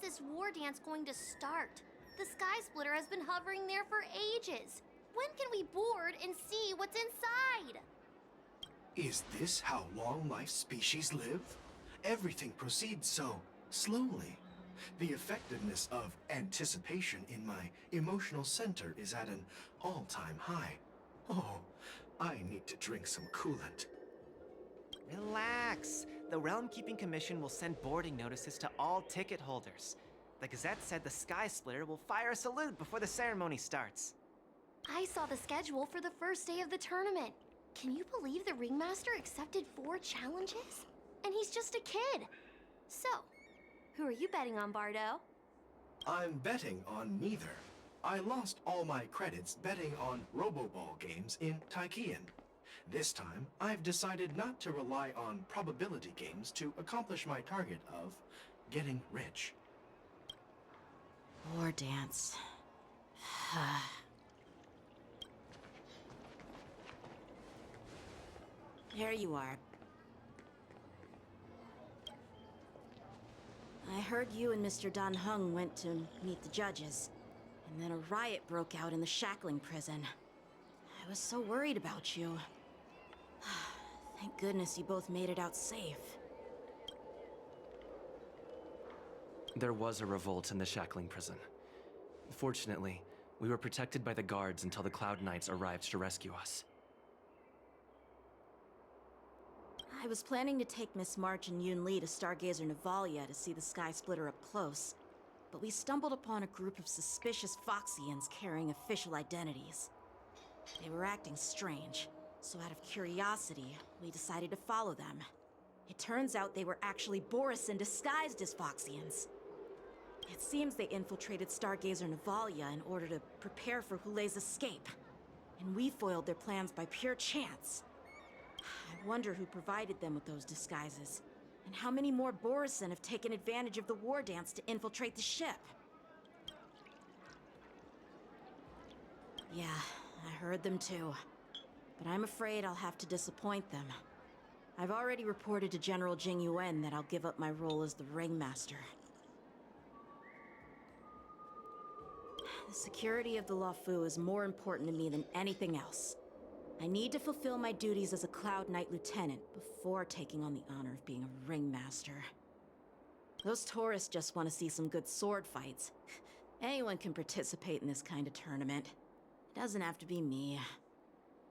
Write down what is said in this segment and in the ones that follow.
this war dance going to start? The Sky Splitter has been hovering there for ages. When can we board and see what's inside? Is this how long-life species live? Everything proceeds so slowly. The effectiveness of anticipation in my emotional center is at an all-time high. Oh, I need to drink some coolant. Relax. The Realm Keeping Commission will send boarding notices to all ticket holders. The Gazette said the Sky Splitter will fire a salute before the ceremony starts. I saw the schedule for the first day of the tournament. Can you believe the Ringmaster accepted 4 challenges? And he's just a kid. So, who are you betting on, Bardo? I'm betting on neither. I lost all my credits betting on Roboball games in Taikian. This time, I've decided not to rely on probability games to accomplish my target of getting rich. War dance. There you are. I heard you and Mr. Dan Heng went to meet the judges, and then a riot broke out in the shackling prison. I was so worried about you. Thank goodness you both made it out safe. There was a revolt in the shackling prison. Fortunately, we were protected by the guards until the Cloud Knights arrived to rescue us. I was planning to take Miss March and Yoon Lee to Stargazer Navalia to see the Sky Splitter up close, but we stumbled upon a group of suspicious Foxians carrying official identities. They were acting strange, so out of curiosity, we decided to follow them. It turns out they were actually Borisin disguised as Foxians. It seems they infiltrated Stargazer Navalia in order to prepare for Hulei's escape, and we foiled their plans by pure chance. I wonder who provided them with those disguises, and how many more Borisin have taken advantage of the war dance to infiltrate the ship. Yeah, I heard them too, but I'm afraid I'll have to disappoint them. I've already reported to General Jing Yuan that I'll give up my role as the Ringmaster. The security of the LUOFU is more important to me than anything else. I need to fulfill my duties as a Cloud Knight Lieutenant before taking on the honor of being a Ringmaster. Those tourists just want to see some good sword fights. Anyone can participate in this kind of tournament. It doesn't have to be me.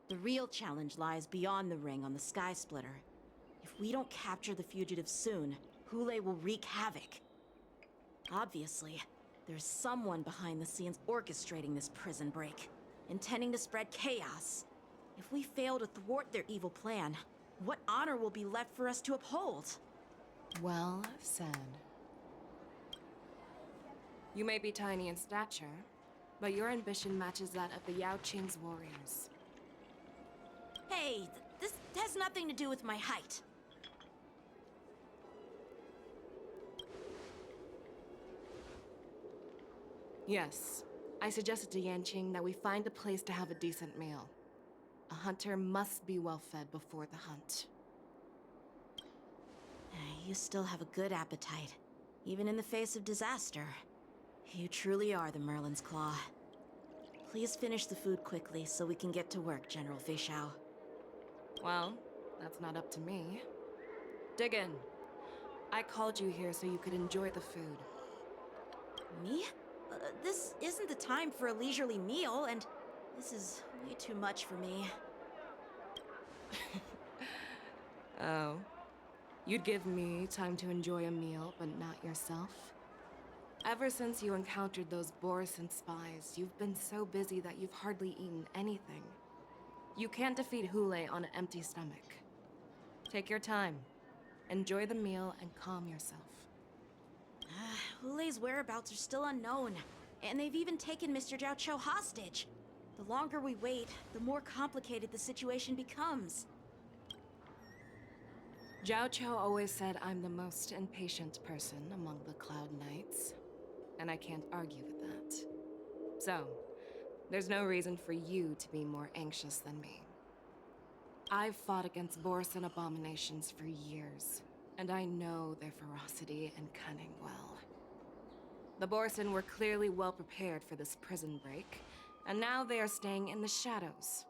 The real challenge lies beyond the ring on the Sky Splitter. If we don't capture the fugitives soon, Hulei will wreak havoc. Obviously, there's someone behind the scenes orchestrating this prison break, intending to spread chaos. If we fail to thwart their evil plan, what honor will be left for us to uphold? Well said. You may be tiny in stature, but your ambition matches that of the Yao Qing's warriors. Hey, this has nothing to do with my height. Yes, I suggested to Yanqing that we find a place to have a decent meal. A hunter must be well fed before the hunt. You still have a good appetite, even in the face of disaster. You truly are the Merlin's Claw. Please finish the food quickly so we can get to work, General Feixiao. Well, that's not up to me. Dig in. I called you here so you could enjoy the food. Me? This isn't the time for a leisurely meal, and this is way too much for me. Oh. You'd give me time to enjoy a meal, but not yourself? Ever since you encountered those Borisin spies, you've been so busy that you've hardly eaten anything. You can't defeat Hulei on an empty stomach. Take your time. Enjoy the meal and calm yourself. Hulei's whereabouts are still unknown, and they've even taken Mr. Zhao Cho hostage. The longer we wait, the more complicated the situation becomes. Zhao Cho always said I'm the most impatient person among the Cloud Knights, and I can't argue with that. So, there's no reason for you to be more anxious than me. I've fought against Borisin abominations for years, and I know their ferocity and cunning well. The Borson were clearly well prepared for this prison break, and now they are staying in the shadows.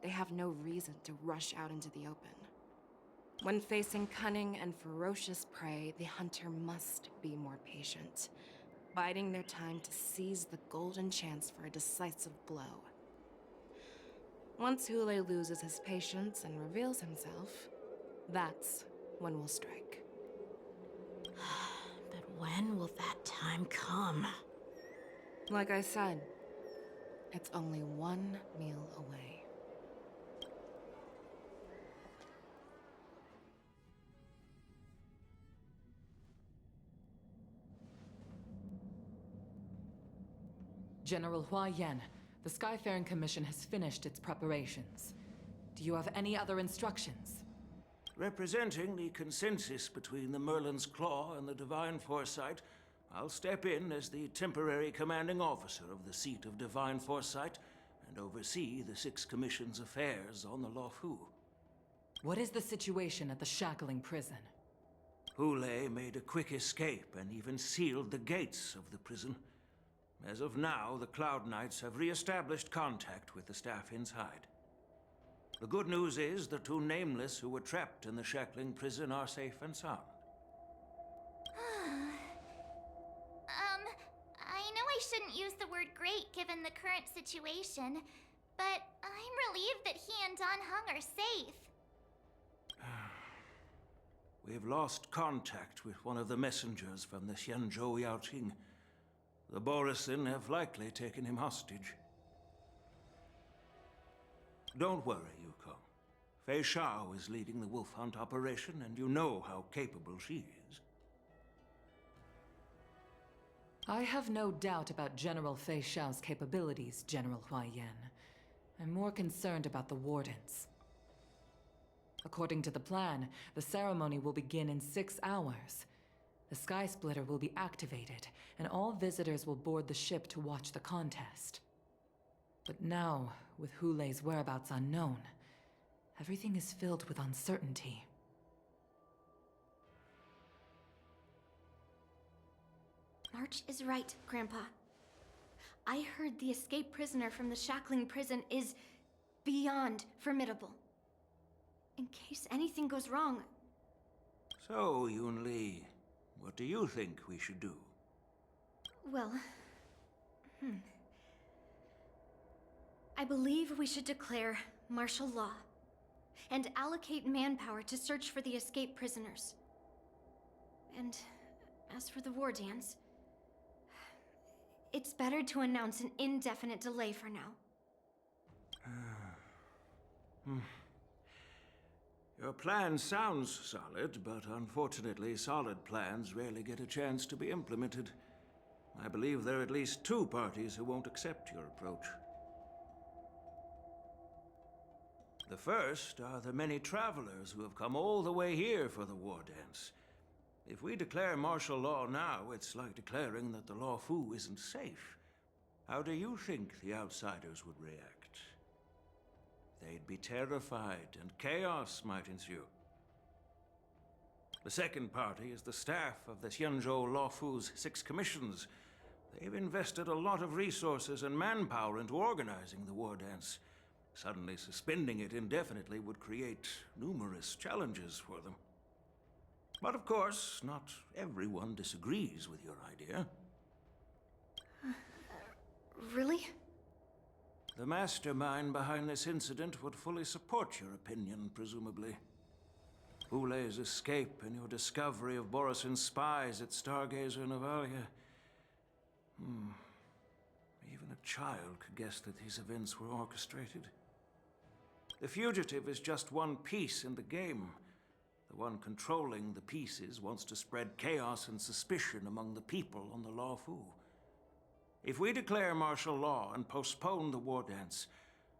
They have no reason to rush out into the open. When facing cunning and ferocious prey, the hunter must be more patient, biding their time to seize the golden chance for a decisive blow. Once Hule loses his patience and reveals himself, that's when we'll strike. But when will that time come? Like I said, it's only one meal away. General Hua Yan, the Skyfaring Commission has finished its preparations. Do you have any other instructions? Representing the consensus between the Merlin's Claw and the Divine Foresight, I'll step in as the temporary commanding officer of the seat of Divine Foresight and oversee the Six Commission's affairs on the LUOFU. What is the situation at the Shackling prison? Hule made a quick escape and even sealed the gates of the prison. As of now, the Cloud Knights have re-established contact with the staff inside. The good news is the two Nameless who were trapped in the Shackling prison are safe and sound. I know I shouldn't use the word great given the current situation, but I'm relieved that he and Don Hung are safe. We've lost contact with one of the messengers from the Xianzhou Yaoqing. The Borison have likely taken him hostage. Don't worry, Yukong. Fei Shao is leading the wolf hunt operation, and you know how capable she is. I have no doubt about General Fei Shao's capabilities, General Hua Yan. I'm more concerned about the Wardens. According to the plan, the ceremony will begin in 6 hours. The Sky Splitter will be activated, and all visitors will board the ship to watch the contest. But now, with Hule's whereabouts unknown, everything is filled with uncertainty. March is right, Grandpa. I heard the escaped prisoner from the Shackling prison is beyond formidable. In case anything goes wrong. So, Yun Li, what do you think we should do? Well, I believe we should declare martial law and allocate manpower to search for the escaped prisoners. And as for the war dance, it's better to announce an indefinite delay for now. Your plan sounds solid, but unfortunately, solid plans rarely get a chance to be implemented. I believe there are at least 2 parties who won't accept your approach. The first are the many travelers who have come all the way here for the war dance. If we declare martial law now, it's like declaring that the LUOFU isn't safe. How do you think the outsiders would react? They'd be terrified, and chaos might ensue. The second party is the staff of the Xianzhou LUOFU's 6 commissions. They've invested a lot of resources and manpower into organizing the war dance. Suddenly suspending it indefinitely would create numerous challenges for them. But of course, not everyone disagrees with your idea. Really? The mastermind behind this incident would fully support your opinion, presumably. Hule's escape and your discovery of Borison's spies at Stargazer Navalia. Even a child could guess that these events were orchestrated. The fugitive is just one piece in the game. The one controlling the pieces wants to spread chaos and suspicion among the people on the LUOFU. If we declare martial law and postpone the war dance,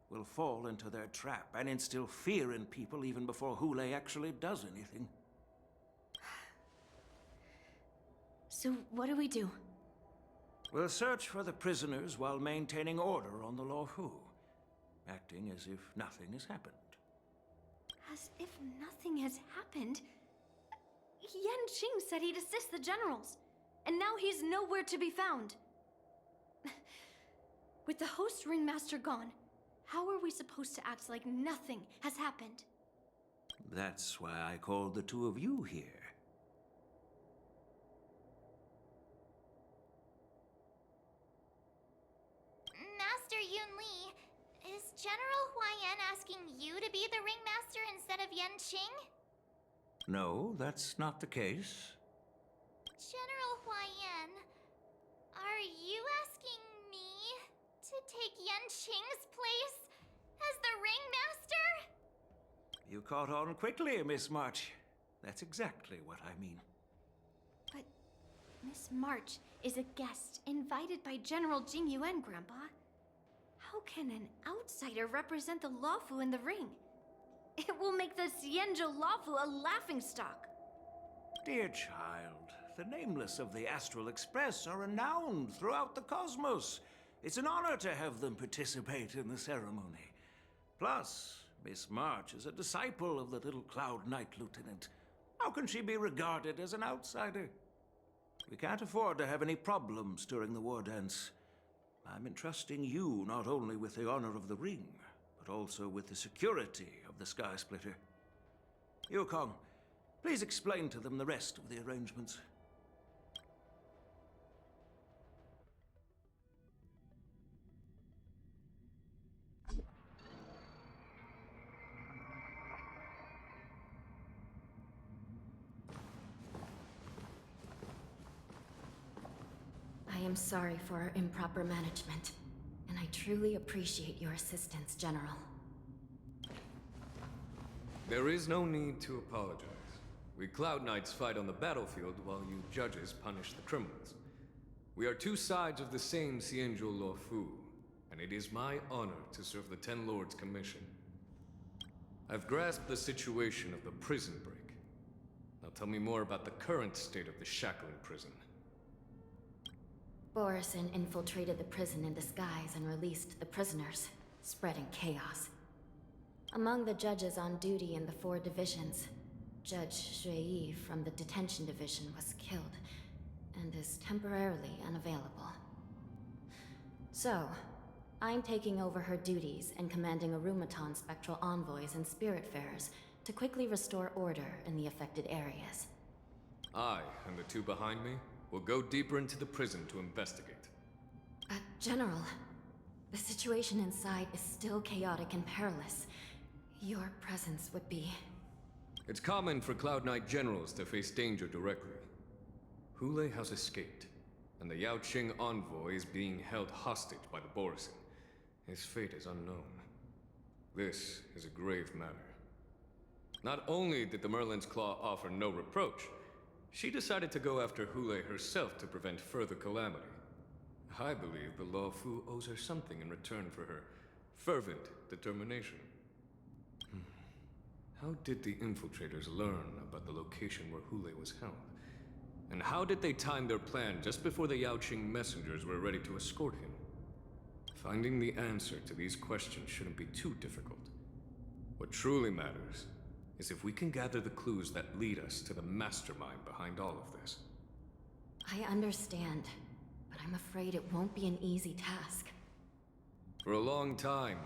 we'll fall into their trap and instill fear in people even before Hule actually does anything. So what do we do? We'll search for the prisoners while maintaining order on the LUOFU, acting as if nothing has happened. As if nothing has happened? Yan Qing said he'd assist the generals. and now he's nowhere to be found. With the host ringmaster gone, how are we supposed to act like nothing has happened? That's why I called the two of you here. Master Yunli, is General Huayan asking you to be the ringmaster instead of Yanqing? No, that's not the case. General Huayan, are you asking me to take Yanqing's place as the ringmaster? You caught on quickly, Miss March. That's exactly what I mean. But Miss March is a guest invited by General Jing Yuan, Grandpa. How can an outsider represent the LUOFU in the ring? It will make the Xianzhou LUOFU a laughingstock. Dear child, the nameless of the Astral Express are renowned throughout the cosmos. It's an honor to have them participate in the ceremony. Plus, Miss March is a disciple of the little Cloud Knight Lieutenant. How can she be regarded as an outsider? We can't afford to have any problems during the war dance. I'm entrusting you not only with the honor of the ring, but also with the security of the Sky Splitter. Yukong, please explain to them the rest of the arrangements. I am sorry for our improper management, and I truly appreciate your assistance, General. There is no need to apologize. We Cloud Knights fight on the battlefield while you judges punish the criminals. We are two sides of the same Xianzhou LUOFU, and it is my honor to serve the Ten Lords' commission. I've grasped the situation of the prison break. Now tell me more about the current state of the shackling prison. Borison infiltrated the prison in disguise and released the prisoners, spreading chaos. Among the judges on duty in the 4 divisions, Judge Shui from the detention division was killed and is temporarily unavailable. So, I'm taking over her duties and commanding Arumaton spectral envoys and spiritfarers to quickly restore order in the affected areas. I, and the two behind me, will go deeper into the prison to investigate. General, the situation inside is still chaotic and perilous. Your presence would be... It's common for Cloud Knight generals to face danger directly. Hule has escaped, and the Yaoqing envoy is being held hostage by the Borison. His fate is unknown. This is a grave matter. Not only did the Merlin's Claw offer no reproach, she decided to go after Hule herself to prevent further calamity. I believe the LUOFU owes her something in return for her fervent determination. How did the infiltrators learn about the location where Hule was held? And how did they time their plan just before the Yaoqing messengers were ready to escort him? Finding the answer to these questions shouldn't be too difficult. What truly matters is if we can gather the clues that lead us to the mastermind behind all of this. I understand, but I'm afraid it won't be an easy task. For a long time,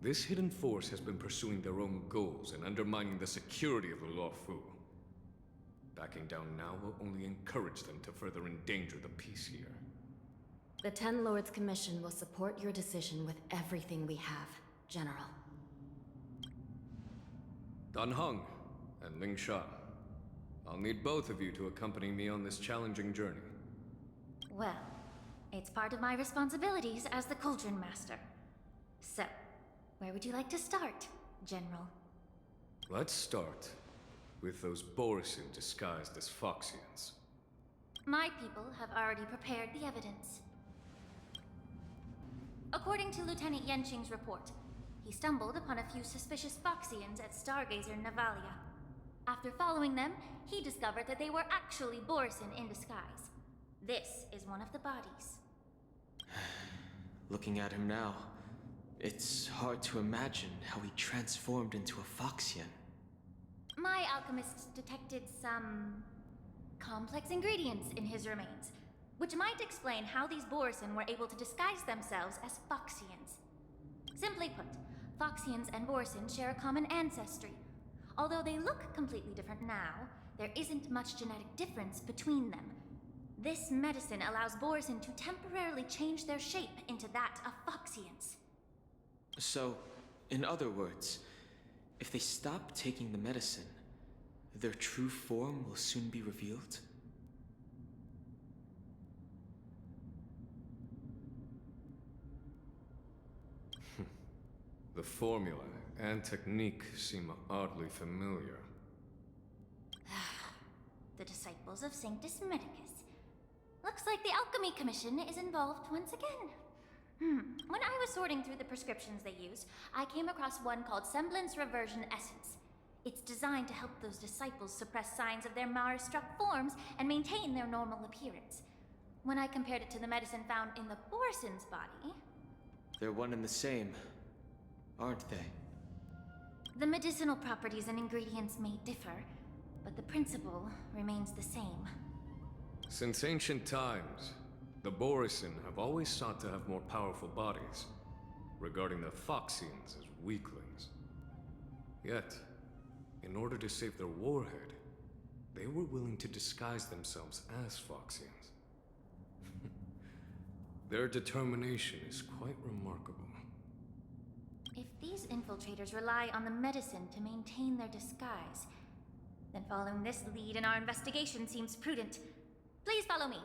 this hidden force has been pursuing their own goals and undermining the security of the LUOFU. Backing down now will only encourage them to further endanger the peace here. The Ten Lords Commission will support your decision with everything we have, General. Dan Heng and Ling Sha, I'll need both of you to accompany me on this challenging journey. Well, it's part of my responsibilities as the Cauldron Master. So, where would you like to start, General? Let's start with those Borison disguised as Foxians. My people have already prepared the evidence. According to Lieutenant Yanqing's report, he stumbled upon a few suspicious Foxians at Stargazer Navalia. After following them, he discovered that they were actually Borison in disguise. This is one of the bodies. Looking at him now, it's hard to imagine how he transformed into a Foxian. My alchemists detected some complex ingredients in his remains, which might explain how these Borson were able to disguise themselves as Foxians. Simply put, Foxians and Borson share a common ancestry. Although they look completely different now, there isn't much genetic difference between them. This medicine allows Borson to temporarily change their shape into that of Foxians. So, in other words, if they stop taking the medicine, their true form will soon be revealed? The formula and technique seem oddly familiar. The disciples of Sanctus Medicus. Looks like the Alchemy Commission is involved once again. When I was sorting through the prescriptions they use, I came across one called Semblance Reversion Essence. It's designed to help those disciples suppress signs of their Mara-struck forms and maintain their normal appearance. When I compared it to the medicine found in the Borson's body... They're one and the same, aren't they? The medicinal properties and ingredients may differ, but the principle remains the same. Since ancient times, the Borson have always sought to have more powerful bodies, regarding the Foxians as weaklings. Yet, in order to save their warhead, they were willing to disguise themselves as Foxians. Their determination is quite remarkable. If these infiltrators rely on the medicine to maintain their disguise, then following this lead in our investigation seems prudent. Please follow me.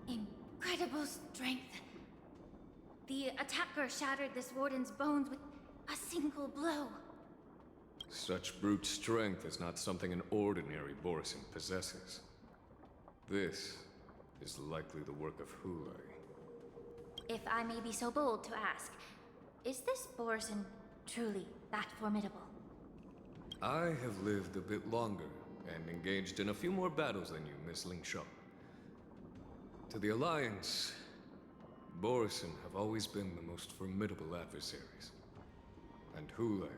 Incredible strength. The attacker shattered this warden's bones with a single blow. Such brute strength is not something an ordinary Borson possesses. This is likely the work of Hule. If I may be so bold to ask, is this Borson truly that formidable? I have lived a bit longer and engaged in a few more battles than you, Miss Lingshaw. To the Alliance, Borson have always been the most formidable adversaries. And Hule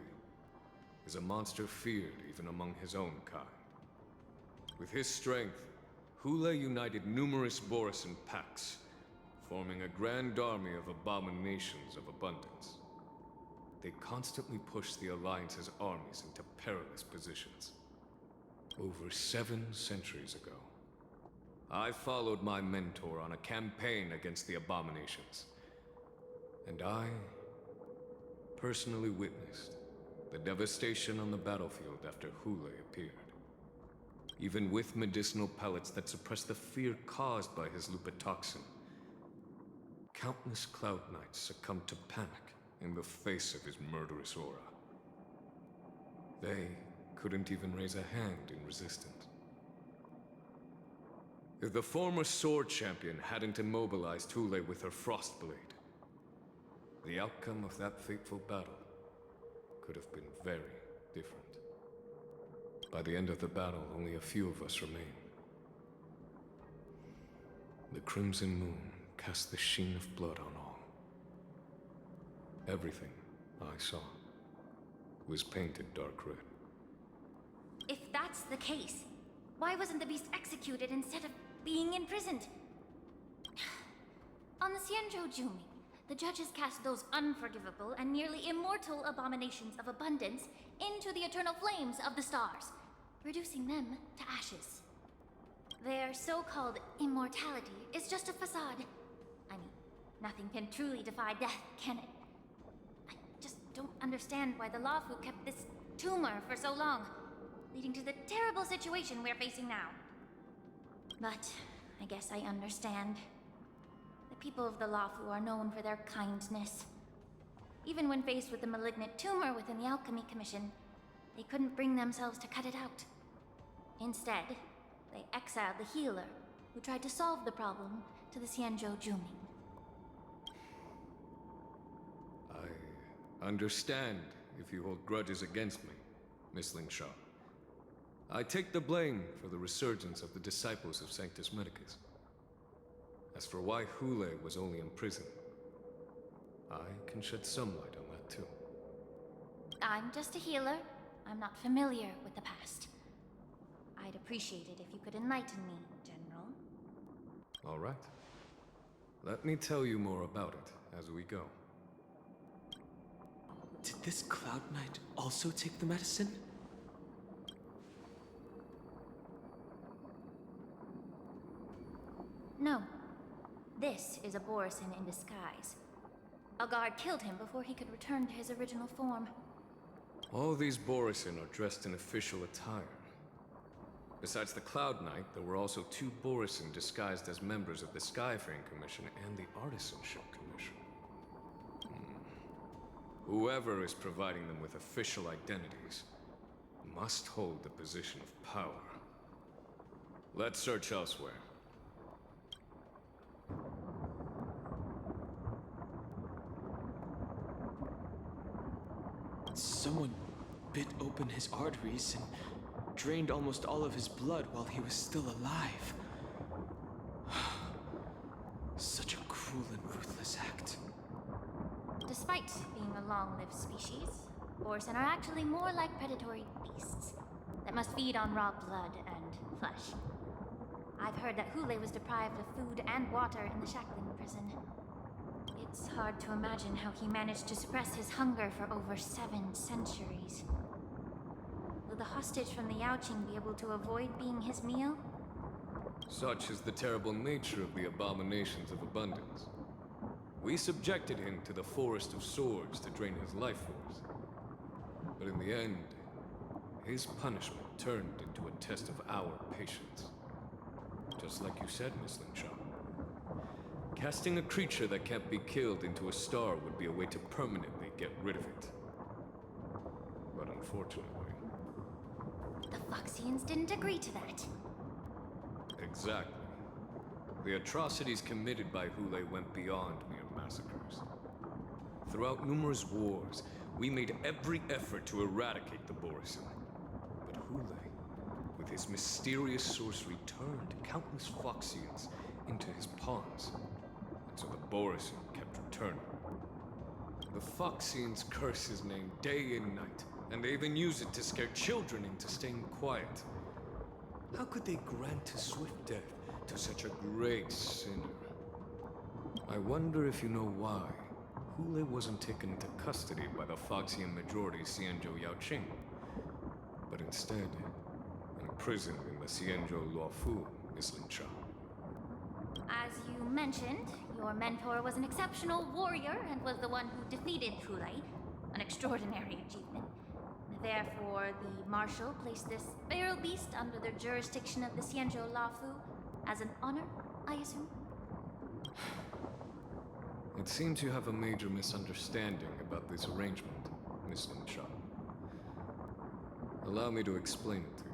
is a monster feared even among his own kind. With his strength, Hule united numerous Borson packs, forming a grand army of abominations of abundance. They constantly push the Alliance's armies into perilous positions. Over 7 centuries ago, I followed my mentor on a campaign against the abominations. And I personally witnessed the devastation on the battlefield after Hule appeared. Even with medicinal pellets that suppress the fear caused by his lupitoxin, countless Cloud Knights succumbed to panic in the face of his murderous aura. They couldn't even raise a hand in resistance. If the former sword champion hadn't immobilized Hule with her Frostblade, the outcome of that fateful battle could have been very different. By the end of the battle, only a few of us remained. The Crimson Moon cast the sheen of blood on all. Everything I saw was painted dark red. If that's the case, why wasn't the beast executed instead of being imprisoned? On the Xianzhou Jumi, the judges cast those unforgivable and nearly immortal abominations of abundance into the eternal flames of the stars, reducing them to ashes. Their so-called immortality is just a facade. I mean, nothing can truly defy death, can it? I just don't understand why the LUOFU kept this tumor for so long, leading to the terrible situation we're facing now. But I guess I understand. The people of the LUOFU are known for their kindness. Even when faced with the malignant tumor within the Alchemy Commission, they couldn't bring themselves to cut it out. Instead, they exiled the healer, who tried to solve the problem, to the Xianzhou Jumi. I understand if you hold grudges against me, Miss Lingshaw. I take the blame for the resurgence of the disciples of Sanctus Medicus. As for why Hule was only in prison, I can shed some light on that too. I'm just a healer. I'm not familiar with the past. I'd appreciate it if you could enlighten me, General. All right. Let me tell you more about it as we go. Did this Cloud Knight also take the medicine? No. This is a Borisin in disguise. A guard killed him before he could return to his original form. All these Borisin are dressed in official attire. Besides the Cloud Knight, there were also 2 Borisin disguised as members of the Skyfaring Commission and the Artisanship Commission. Whoever is providing them with official identities must hold the position of power. Let's search elsewhere. Someone bit open his arteries and drained almost all of his blood while he was still alive. Such a cruel and ruthless act. Despite being a long-lived species, Borisin are actually more like predatory beasts that must feed on raw blood and flesh. I've heard that Hule was deprived of food and water in the shackling prison. It's hard to imagine how he managed to suppress his hunger for over 7 centuries. Will the hostage from the Yaoqing be able to avoid being his meal? Such is the terrible nature of the abominations of abundance. We subjected him to the Forest of Swords to drain his life force. But in the end, his punishment turned into a test of our patience. Just like you said, Miss Linshaw. Casting a creature that can't be killed into a star would be a way to permanently get rid of it. But unfortunately... The Foxians didn't agree to that. Exactly. The atrocities committed by Hule went beyond mere massacres. Throughout numerous wars, we made every effort to eradicate the Borisin. But Hule, with his mysterious sorcery, turned countless Foxians into his pawns. And so the Borisin kept returning. The Foxians curse his name day and night, and they even use it to scare children into staying quiet. How could they grant a swift death to such a great sinner? I wonder if you know why Hule wasn't taken into custody by the Foxian majority Xianzhou Yaoqing, but instead imprisoned in the Xianzhou LUOFU, Miss Linshaw. As you mentioned, your mentor was an exceptional warrior and was the one who defeated Hule, an extraordinary achievement. Therefore, the Marshal placed this feral beast under the jurisdiction of the Xianzhou LUOFU as an honor, I assume? It seems you have a major misunderstanding about this arrangement, Miss Linshaw. Allow me to explain it to you.